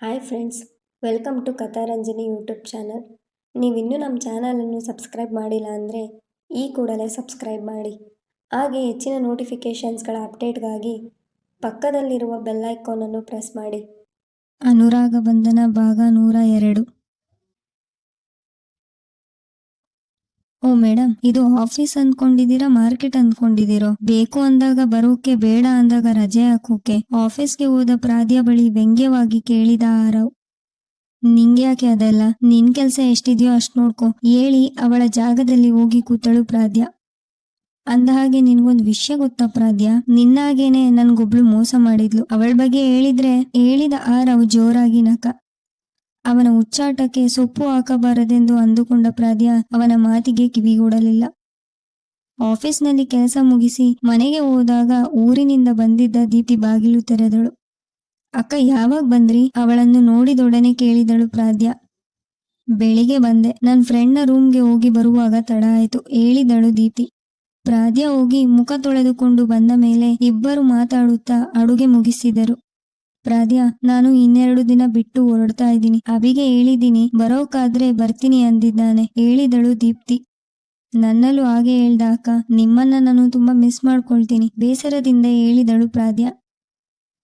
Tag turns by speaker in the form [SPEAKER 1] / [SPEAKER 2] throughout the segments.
[SPEAKER 1] Hi friends, welcome to Katharanjani YouTube channel. ನೀವಿನ್ನೂ ನಮ್ಮ ಚಾನಲನ್ನು ಸಬ್ಸ್ಕ್ರೈಬ್ ಮಾಡಿಲ್ಲ ಅಂದರೆ ಈ ಕೂಡಲೇ ಸಬ್ಸ್ಕ್ರೈಬ್ ಮಾಡಿ. ಹಾಗೆ ಹೆಚ್ಚಿನ ನೋಟಿಫಿಕೇಷನ್ಸ್ಗಳ ಅಪ್ಡೇಟ್ಗಾಗಿ ಪಕ್ಕದಲ್ಲಿರುವ ಬೆಲ್ ಐಕಾನನ್ನು ಪ್ರೆಸ್ ಮಾಡಿ. ಅನುರಾಗ ಬಂಧನ ಭಾಗ 102. ಓ ಮೇಡಮ್, ಇದು ಆಫೀಸ್ ಅಂದ್ಕೊಂಡಿದ್ದೀರಾ ಮಾರ್ಕೆಟ್ ಅಂದ್ಕೊಂಡಿದ್ದೀರೋ? ಬೇಕು ಅಂದಾಗ ಬರೋಕೆ, ಬೇಡ ಅಂದಾಗ ರಜೆ ಹಾಕೋಕೆ. ಆಫೀಸ್ಗೆ ಹೋದ ಪ್ರಾದ್ಯ ಬಳಿ ವ್ಯಂಗ್ಯವಾಗಿ ಕೇಳಿದ ಆರವ್. ನಿಂಗ್ಯಾಕೆ ಅದೆಲ್ಲ? ನಿನ್ ಕೆಲ್ಸ ಎಷ್ಟಿದೆಯೋ ಅಷ್ಟು ನೋಡ್ಕೊ ಹೇಳಿ ಅವಳ ಜಾಗದಲ್ಲಿ ಹೋಗಿ ಕೂತಳು ಪ್ರಾದ್ಯ. ಅಂದಹಾಗೆ ನಿನ್ಗೊಂದು ವಿಷಯ ಗೊತ್ತಾ ಪ್ರಾದ್ಯ? ನಿನ್ನಾಗೇನೆ ನನ್ಗೊಬ್ಳು ಮೋಸ ಮಾಡಿದ್ಲು. ಅವಳ ಬಗ್ಗೆ ಹೇಳಿದ ಆರವ್ ಜೋರಾಗಿ ನಕ. ಅವನ ಉಚ್ಚಾಟಕ್ಕೆ ಸೊಪ್ಪು ಹಾಕಬಾರದೆಂದು ಅಂದುಕೊಂಡ ಪ್ರಾದ್ಯ ಅವನ ಮಾತಿಗೆ ಕಿವಿಗೊಡಲಿಲ್ಲ. ಆಫೀಸ್ನಲ್ಲಿ ಕೆಲಸ ಮುಗಿಸಿ ಮನೆಗೆ ಹೋದಾಗ ಊರಿನಿಂದ ಬಂದಿದ್ದ ದೀಪ್ತಿ ಬಾಗಿಲು ತೆರೆದಳು. ಅಕ್ಕ, ಯಾವಾಗ ಬಂದ್ರಿ? ಅವಳನ್ನು ನೋಡಿದೊಡನೆ ಕೇಳಿದಳು ಪ್ರಾದ್ಯ. ಬೆಳಿಗ್ಗೆ ಬಂದೆ, ನನ್ನ ಫ್ರೆಂಡ್ನ ರೂಮ್ಗೆ ಹೋಗಿ ಬರುವಾಗ ತಡ ಆಯ್ತು, ಹೇಳಿದಳು ದೀಪ್ತಿ. ಪ್ರಾದ್ಯ ಹೋಗಿ ಮುಖ ತೊಳೆದುಕೊಂಡು ಬಂದ ಮೇಲೆ ಇಬ್ಬರು ಮಾತಾಡುತ್ತಾ ಅಡುಗೆ ಮುಗಿಸಿದರು. ಪ್ರಾದ್ಯ, ನಾನು 2 ದಿನ ಬಿಟ್ಟು ಹೊರಡ್ತಾ ಇದ್ದೀನಿ. ಅಭಿಗೆ ಹೇಳಿದ್ದೀನಿ, ಬರೋಕಾದ್ರೆ ಬರ್ತೀನಿ ಅಂದಿದ್ದಾನೆ, ಹೇಳಿದಳು ದೀಪ್ತಿ. ನನ್ನಲ್ಲೂ ಹಾಗೆ ಹೇಳ್ದ ಅಕ್ಕ. ನಿಮ್ಮನ್ನ ನಾನು ತುಂಬಾ ಮಿಸ್ ಮಾಡ್ಕೊಳ್ತೀನಿ, ಬೇಸರದಿಂದ ಹೇಳಿದಳು ಪ್ರಾದ್ಯ.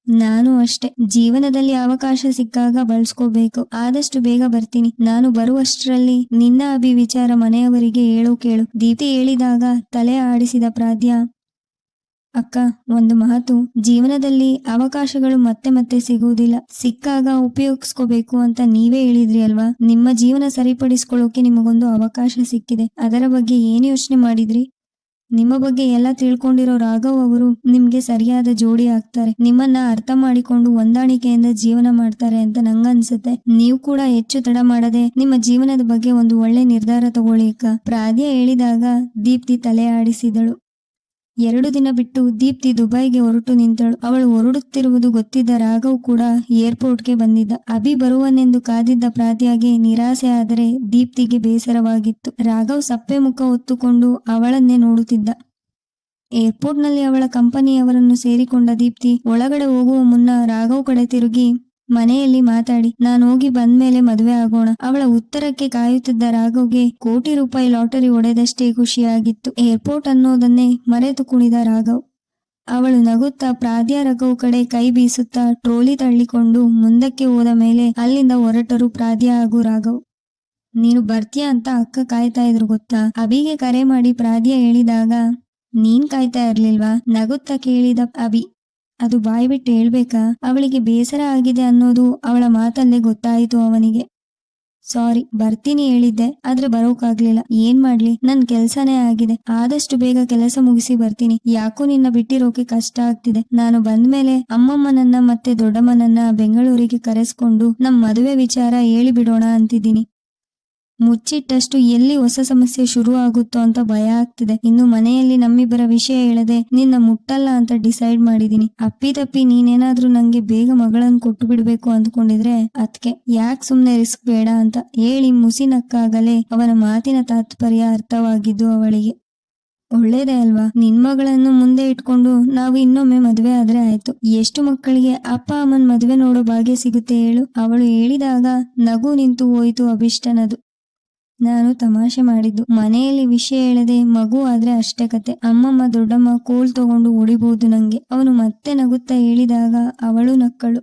[SPEAKER 1] ನಾನು ಅಷ್ಟೇ. ಜೀವನದಲ್ಲಿ ಅವಕಾಶ ಸಿಕ್ಕಾಗ ಬಳಸ್ಕೋಬೇಕು. ಆದಷ್ಟು ಬೇಗ ಬರ್ತೀನಿ. ನಾನು ಬರುವಷ್ಟರಲ್ಲಿ ನಿನ್ನ ಅಭಿ ವಿಚಾರ ಮನೆಯವರಿಗೆ ಕೇಳು. ದೀಪ್ತಿ ಹೇಳಿದಾಗ ತಲೆ ಆಡಿಸಿದ ಪ್ರಾದ್ಯ. ಅಕ್ಕ, ಒಂದು ಮಾತು, ಜೀವನದಲ್ಲಿ ಅವಕಾಶಗಳು ಮತ್ತೆ ಮತ್ತೆ ಸಿಗುವುದಿಲ್ಲ. ಸಿಕ್ಕಾಗ ಉಪಯೋಗಿಸ್ಕೋಬೇಕು ಅಂತ ನೀವೇ ಹೇಳಿದ್ರಿ ಅಲ್ವಾ? ನಿಮ್ಮ ಜೀವನ ಸರಿಪಡಿಸ್ಕೊಳ್ಳೋಕೆ ನಿಮಗೊಂದು ಅವಕಾಶ ಸಿಕ್ಕಿದೆ. ಅದರ ಬಗ್ಗೆ ಏನು ಯೋಚನೆ ಮಾಡಿದ್ರಿ? ನಿಮ್ಮ ಬಗ್ಗೆ ಎಲ್ಲ ತಿಳ್ಕೊಂಡಿರೋ ರಾಘವ್ ಅವರು ನಿಮ್ಗೆ ಸರಿಯಾದ ಜೋಡಿ ಆಗ್ತಾರೆ. ನಿಮ್ಮನ್ನ ಅರ್ಥ ಮಾಡಿಕೊಂಡು ಹೊಂದಾಣಿಕೆಯಿಂದ ಜೀವನ ಮಾಡ್ತಾರೆ ಅಂತ ನಂಗನ್ಸುತ್ತೆ. ನೀವು ಕೂಡ ಹೆಚ್ಚು ತಡ ಮಾಡದೆ ನಿಮ್ಮ ಜೀವನದ ಬಗ್ಗೆ ಒಂದು ಒಳ್ಳೆ ನಿರ್ಧಾರ ತಗೊಳ್ಳಿ ಅಕ್ಕ, ಪ್ರಾದ್ಯ ಹೇಳಿದಾಗ ದೀಪ್ತಿ ತಲೆ ಆಡಿಸಿದಳು. 2 ದಿನ ಬಿಟ್ಟು ದೀಪ್ತಿ ದುಬೈಗೆ ಹೊರಟು ನಿಂತಳು. ಅವಳು ಹೊರಡುತ್ತಿರುವುದು ಗೊತ್ತಿದ್ದ ರಾಘವ್ ಕೂಡ ಏರ್ಪೋರ್ಟ್ಗೆ ಬಂದಿದ್ದ. ಅಭಿ ಬರುವನೆಂದು ಕಾದಿದ್ದ ಪ್ರಾದ್ಯಗೆ ನಿರಾಸೆ, ಆದರೆ ದೀಪ್ತಿಗೆ ಬೇಸರವಾಗಿತ್ತು. ರಾಘವ್ ಸಪ್ಪೆ ಮುಖ ಹೊತ್ತುಕೊಂಡು ಅವಳನ್ನೇ ನೋಡುತ್ತಿದ್ದ. ಏರ್ಪೋರ್ಟ್ನಲ್ಲಿ ಅವಳ ಕಂಪನಿಯವರನ್ನು ಸೇರಿಕೊಂಡ ದೀಪ್ತಿ ಒಳಗಡೆ ಹೋಗುವ ಮುನ್ನ ರಾಘವ್ ಕಡೆ ತಿರುಗಿ, ಮನೆಯಲ್ಲಿ ಮಾತಾಡಿ, ನಾನು ಹೋಗಿ ಬಂದ್ಮೇಲೆ ಮದುವೆ ಆಗೋಣ. ಅವಳ ಉತ್ತರಕ್ಕೆ ಕಾಯುತ್ತಿದ್ದ ರಾಘವ್ಗೆ ಕೋಟಿ ರೂಪಾಯಿ ಲಾಟರಿ ಹೊಡೆದಷ್ಟೇ ಖುಷಿಯಾಗಿತ್ತು. ಏರ್ಪೋರ್ಟ್ ಅನ್ನೋದನ್ನೇ ಮರೆತು ಕುಣಿದ ರಾಘವ್. ಅವಳು ನಗುತ್ತಾ ಪ್ರಾದ್ಯ ರಾಘವ್ ಕಡೆ ಕೈ ಬೀಸುತ್ತಾ ಟ್ರೋಲಿ ತಳ್ಳಿಕೊಂಡು ಮುಂದಕ್ಕೆ ಹೋದ ಮೇಲೆ ಅಲ್ಲಿಂದ ಹೊರಟರು ಪ್ರಾದ್ಯ ಹಾಗೂ ರಾಘವ್. ನೀನು ಬರ್ತೀಯ ಅಂತ ಅಕ್ಕ ಕಾಯ್ತಾ ಇದ್ರು ಗೊತ್ತಾ? ಅಭಿಗೆ ಕರೆ ಮಾಡಿ ಪ್ರಾದ್ಯ ಹೇಳಿದಾಗ ನೀನ್ ಕಾಯ್ತಾ ಇರ್ಲಿಲ್ವಾ? ನಗುತ್ತಾ ಕೇಳಿದ ಅಭಿ. ಅದು ಬಾಯಿ ಬಿಟ್ಟು ಹೇಳ್ಬೇಕಾ? ಅವಳಿಗೆ ಬೇಸರ ಆಗಿದೆ ಅನ್ನೋದು ಅವಳ ಮಾತಲ್ಲೇ ಗೊತ್ತಾಯಿತು ಅವನಿಗೆ. ಸಾರಿ, ಬರ್ತೀನಿ ಹೇಳಿದ್ದೆ, ಆದ್ರೆ ಬರೋಕಾಗ್ಲಿಲ್ಲ. ಏನ್ ಮಾಡ್ಲಿ, ನನ್ ಕೆಲ್ಸನೇ ಆಗಿದೆ. ಆದಷ್ಟು ಬೇಗ ಕೆಲಸ ಮುಗಿಸಿ ಬರ್ತೀನಿ. ಯಾಕೋ ನಿನ್ನ ಬಿಟ್ಟಿರೋಕೆ ಕಷ್ಟ ಆಗ್ತಿದೆ. ನಾನು ಬಂದ್ಮೇಲೆ ಅಮ್ಮಮ್ಮನನ್ನ ಮತ್ತೆ ದೊಡ್ಡಮ್ಮನನ್ನ ಬೆಂಗಳೂರಿಗೆ ಕರೆಸ್ಕೊಂಡು ನಮ್ ಮದುವೆ ವಿಚಾರ ಹೇಳಿಬಿಡೋಣ ಅಂತಿದ್ದೀನಿ. ಮುಚ್ಚಿಟ್ಟಷ್ಟು ಎಲ್ಲಿ ಹೊಸ ಸಮಸ್ಯೆ ಶುರು ಆಗುತ್ತೋ ಅಂತ ಭಯ ಆಗ್ತಿದೆ. ಇನ್ನು ಮನೆಯಲ್ಲಿ ನಮ್ಮಿಬ್ಬರ ವಿಷಯ ಹೇಳದೆ ನಿನ್ನ ಮುಟ್ಟಲ್ಲ ಅಂತ ಡಿಸೈಡ್ ಮಾಡಿದೀನಿ. ಅಪ್ಪಿತಪ್ಪಿ ನೀನೇನಾದ್ರೂ ನಂಗೆ ಬೇಗ ಮಗಳನ್ನ ಕೊಟ್ಟು ಬಿಡ್ಬೇಕು ಅಂದ್ಕೊಂಡಿದ್ರೆ ಅದ್ಕೆ ಯಾಕೆ ಸುಮ್ನೆ ರಿಸ್ಕ್ ಬೇಡ ಅಂತ ಹೇಳಿ ಮುಸಿನಕ್ಕಾಗಲೇ ಅವನ ಮಾತಿನ ತಾತ್ಪರ್ಯ ಅರ್ಥವಾಗಿದ್ದು ಅವಳಿಗೆ. ಒಳ್ಳೇದೇ ಅಲ್ವಾ? ನಿನ್ ಮಗಳನ್ನು ಮುಂದೆ ಇಟ್ಕೊಂಡು ನಾವು ಇನ್ನೊಮ್ಮೆ ಮದುವೆ ಆದ್ರೆ ಆಯ್ತು. ಎಷ್ಟು ಮಕ್ಕಳಿಗೆ ಅಪ್ಪ ಅಮ್ಮನ್ ಮದುವೆ ನೋಡೋ ಭಾಗ್ಯ ಸಿಗುತ್ತೆ ಹೇಳು? ಅವಳು ಹೇಳಿದಾಗ ನಗು ನಿಂತು ಹೋಯಿತು ಅಭಿಷ್ಟನದು. ನಾನು ತಮಾಷೆ ಮಾಡಿದ್ದು. ಮನೆಯಲ್ಲಿ ವಿಷಯ ಹೇಳದೆ ಮಗು ಆದ್ರೆ ಅಷ್ಟೇ ಕತೆ. ಅಮ್ಮಮ್ಮ ದೊಡ್ಡಮ್ಮ ಕೋಲ್ ತಗೊಂಡು ಹೊಡಿಬಹುದು ನಂಗೆ. ಅವನು ಮತ್ತೆ ನಗುತ್ತಾ ಹೇಳಿದಾಗ ಅವಳು ನಕ್ಕಳು.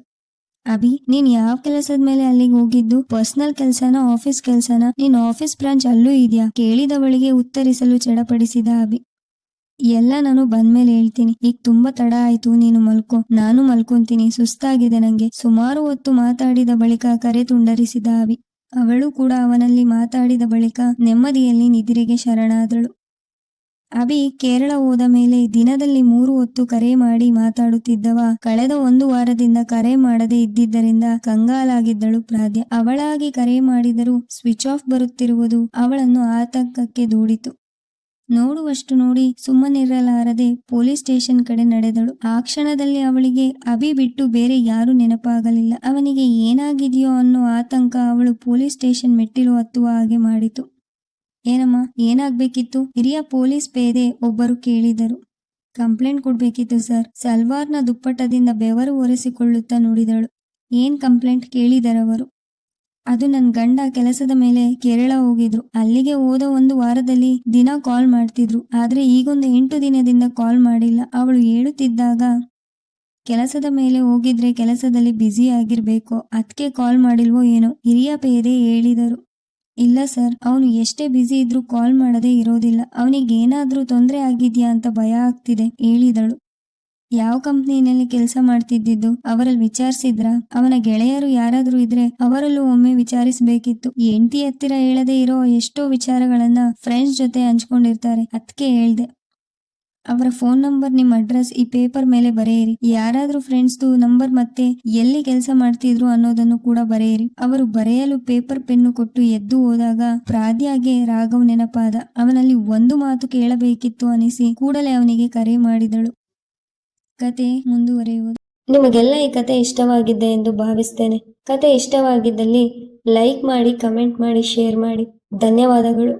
[SPEAKER 1] ಅಭಿ, ನೀನ್ ಯಾವ ಕೆಲಸದ ಮೇಲೆ ಅಲ್ಲಿಗೆ ಹೋಗಿದ್ದು? ಪರ್ಸನಲ್ ಕೆಲ್ಸನ, ಆಫೀಸ್ ಕೆಲ್ಸನ? ನಿನ್ ಆಫೀಸ್ ಬ್ರಾಂಚ್ ಅಲ್ಲೂ ಇದೆಯಾ? ಕೇಳಿದವಳಿಗೆ ಉತ್ತರಿಸಲು ಚಡಪಡಿಸಿದ ಅಭಿ. ಎಲ್ಲ ನಾನು ಬಂದ್ಮೇಲೆ ಹೇಳ್ತೀನಿ. ಈಗ ತುಂಬಾ ತಡ ಆಯ್ತು, ನೀನು ಮಲ್ಕೋ. ನಾನು ಮಲ್ಕೊಂತೀನಿ, ಸುಸ್ತಾಗಿದೆ ನಂಗೆ. ಸುಮಾರು ಹೊತ್ತು ಮಾತಾಡಿದ ಬಳಿಕ ಕರೆ ತುಂಡರಿಸಿದ ಅಭಿ. ಅವಳು ಕೂಡ ಅವನಲ್ಲಿ ಮಾತಾಡಿದ ಬಳಿಕ ನೆಮ್ಮದಿಯಲ್ಲಿ ನಿದ್ರೆಗೆ ಶರಣಾದಳು. ಅಭಿ ಕೇರಳ ಹೋದ ಮೇಲೆ ದಿನದಲ್ಲಿ 3 ಹೊತ್ತು ಕರೆ ಮಾಡಿ ಮಾತಾಡುತ್ತಿದ್ದವ ಕಳೆದ 1 ವಾರದಿಂದ ಕರೆ ಮಾಡದೆ ಇದ್ದಿದ್ದರಿಂದ ಕಂಗಾಲಾಗಿದ್ದಳು ಪ್ರಾದ್ಯ. ಅವಳಾಗಿ ಕರೆ ಮಾಡಿದರೂ ಸ್ವಿಚ್ ಆಫ್ ಬರುತ್ತಿರುವುದು ಅವಳನ್ನು ಆತಂಕಕ್ಕೆ ದೂಡಿತು. ನೋಡುವಷ್ಟು ನೋಡಿ ಸುಮ್ಮನಿರಲಾರದೆ ಪೊಲೀಸ್ ಸ್ಟೇಷನ್ ಕಡೆ ನಡೆದಳು. ಆ ಕ್ಷಣದಲ್ಲಿ ಅವಳಿಗೆ ಅಭಿ ಬಿಟ್ಟು ಬೇರೆ ಯಾರು ನೆನಪಾಗಲಿಲ್ಲ. ಅವನಿಗೆ ಏನಾಗಿದೆಯೋ ಅನ್ನೋ ಆತಂಕ ಅವಳು ಪೊಲೀಸ್ ಸ್ಟೇಷನ್ ಮೆಟ್ಟಿಲು ಹತ್ತುವ ಹಾಗೆ ಮಾಡಿತು. ಏನಮ್ಮ, ಏನಾಗ್ಬೇಕಿತ್ತು? ಹಿರಿಯ ಪೊಲೀಸ್ ಪೇದೆ ಒಬ್ಬರು ಕೇಳಿದರು. Complaint ಕೊಡ್ಬೇಕಿತ್ತು sir. ಸಲ್ವಾರ್ನ ದುಪ್ಪಟ್ಟದಿಂದ ಬೆವರು ಒರೆಸಿಕೊಳ್ಳುತ್ತಾ ನುಡಿದಳು. ಏನ್ ಕಂಪ್ಲೇಂಟ್ ಕೇಳಿದರವರು. ಅದು ನನ್ನ ಗಂಡ ಕೆಲಸದ ಮೇಲೆ ಕೇರಳ ಹೋಗಿದ್ರು. ಅಲ್ಲಿಗೆ ಹೋದ 1 ವಾರದಲ್ಲಿ ದಿನ ಕಾಲ್ ಮಾಡ್ತಿದ್ರು. ಆದ್ರೆ ಈಗೊಂದು 8 ದಿನದಿಂದ ಕಾಲ್ ಮಾಡಿಲ್ಲ. ಅವಳು ಹೇಳುತ್ತಿದ್ದಾಗ, ಕೆಲಸದ ಮೇಲೆ ಹೋಗಿದ್ರೆ ಕೆಲಸದಲ್ಲಿ ಬ್ಯುಸಿ ಆಗಿರ್ಬೇಕು, ಅದ್ಕೆ ಕಾಲ್ ಮಾಡಿಲ್ವೋ ಏನೋ, ಹಿರಿಯ ಪೇದೆ ಹೇಳಿದರು. ಇಲ್ಲ ಸರ್, ಅವನು ಎಷ್ಟೇ ಬ್ಯುಸಿ ಇದ್ರೂ ಕಾಲ್ ಮಾಡದೇ ಇರೋದಿಲ್ಲ. ಅವನಿಗೇನಾದ್ರೂ ತೊಂದರೆ ಆಗಿದ್ಯಾ ಅಂತ ಭಯ ಆಗ್ತಿದೆ ಹೇಳಿದಳು. ಯಾವ ಕಂಪ್ನಿನಲ್ಲಿ ಕೆಲಸ ಮಾಡ್ತಿದ್ದಿದ್ದು, ಅವರಲ್ಲಿ ವಿಚಾರಿಸಿದ್ರಾ? ಅವನ ಗೆಳೆಯರು ಯಾರಾದ್ರೂ ಇದ್ರೆ ಅವರಲ್ಲೂ ಒಮ್ಮೆ ವಿಚಾರಿಸ್ಬೇಕಿತ್ತು. ಹೆಂಡತಿ ಹತ್ತಿರ ಹೇಳದೇ ಇರೋ ಎಷ್ಟೋ ವಿಚಾರಗಳನ್ನ ಫ್ರೆಂಡ್ಸ್ ಜೊತೆ ಹಂಚ್ಕೊಂಡಿರ್ತಾರೆ, ಅದ್ಕೆ ಹೇಳ್ದೆ. ಅವರ ಫೋನ್ ನಂಬರ್, ನಿಮ್ಮ ಅಡ್ರೆಸ್ ಈ ಪೇಪರ್ ಮೇಲೆ ಬರೆಯಿರಿ. ಯಾರಾದ್ರೂ ಫ್ರೆಂಡ್ಸ್ದು ನಂಬರ್ ಮತ್ತೆ ಎಲ್ಲಿ ಕೆಲಸ ಮಾಡ್ತಿದ್ರು ಅನ್ನೋದನ್ನು ಕೂಡ ಬರೆಯಿರಿ. ಅವರು ಬರೆಯಲು ಪೇಪರ್ ಪೆನ್ನು ಕೊಟ್ಟು ಎದ್ದು ಹೋದಾಗ ಪ್ರಾದ್ಯಾಗೆ ರಾಘವ್ ನೆನಪಾದ. ಅವನಲ್ಲಿ ಒಂದು ಮಾತು ಕೇಳಬೇಕಿತ್ತು ಅನಿಸಿ ಕೂಡಲೇ ಅವನಿಗೆ ಕರೆ ಮಾಡಿದಳು. ಕತೆ ಮುಂದುವರಿಯುವುದು. ನಿಮಗೆಲ್ಲ ಈ ಕತೆ ಇಷ್ಟವಾಗಿದೆ ಎಂದು ಭಾವಿಸ್ತೇನೆ. ಕತೆ ಇಷ್ಟವಾಗಿದ್ದಲ್ಲಿ ಲೈಕ್ ಮಾಡಿ, ಕಮೆಂಟ್ ಮಾಡಿ, ಶೇರ್ ಮಾಡಿ. ಧನ್ಯವಾದಗಳು.